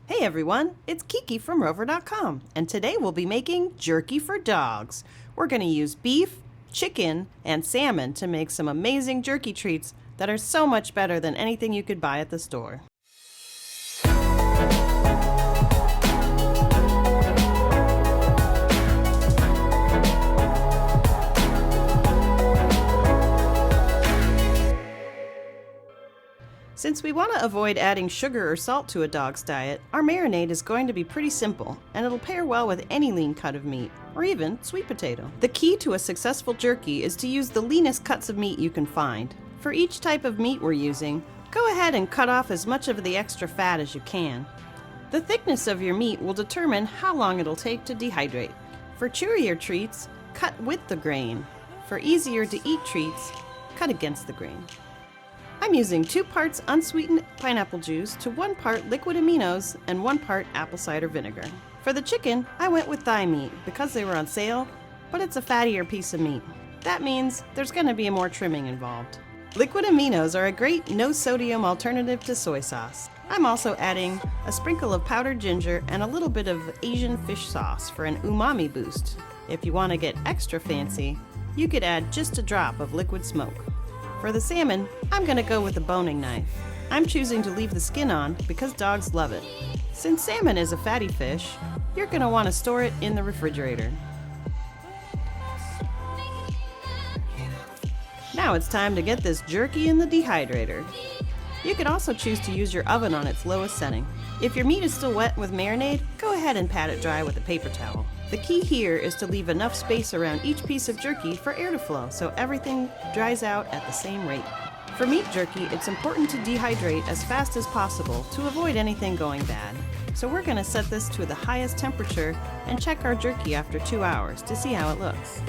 Hey everyone, it's Kiki from Rover.com, and today we'll be making jerky for dogs. We're going to use beef, chicken, and salmon to make some amazing jerky treats that are so much better than anything you could buy at the store. Since we want to avoid adding sugar or salt to a dog's diet, our marinade is going to be pretty simple, and it'll pair well with any lean cut of meat, or even sweet potato. The key to a successful jerky is to use the leanest cuts of meat you can find. For each type of meat we're using, go ahead and cut off as much of the extra fat as you can. The thickness of your meat will determine how long it'll take to dehydrate. For chewier treats, cut with the grain. For easier to eat treats, cut against the grain. I'm using 2 parts unsweetened pineapple juice to 1 part liquid aminos and 1 part apple cider vinegar. For the chicken, I went with thigh meat because they were on sale, but it's a fattier piece of meat. That means there's going to be more trimming involved. Liquid aminos are a great no-sodium alternative to soy sauce. I'm also adding a sprinkle of powdered ginger and a little bit of Asian fish sauce for an umami boost. If you want to get extra fancy, you could add just a drop of liquid smoke. For the salmon, I'm going to go with a boning knife. I'm choosing to leave the skin on because dogs love it. Since salmon is a fatty fish, you're going to want to store it in the refrigerator. Now it's time to get this jerky in the dehydrator. You could also choose to use your oven on its lowest setting. If your meat is still wet with marinade, go ahead and pat it dry with a paper towel. The key here is to leave enough space around each piece of jerky for air to flow so everything dries out at the same rate. For meat jerky, it's important to dehydrate as fast as possible to avoid anything going bad. So we're going to set this to the highest temperature and check our jerky after 2 hours to see how it looks.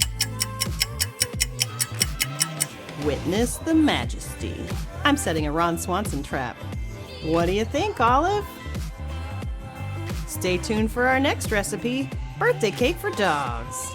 Witness the majesty. I'm setting a Ron Swanson trap. What do you think, Olive? Stay tuned for our next recipe, birthday cake for dogs.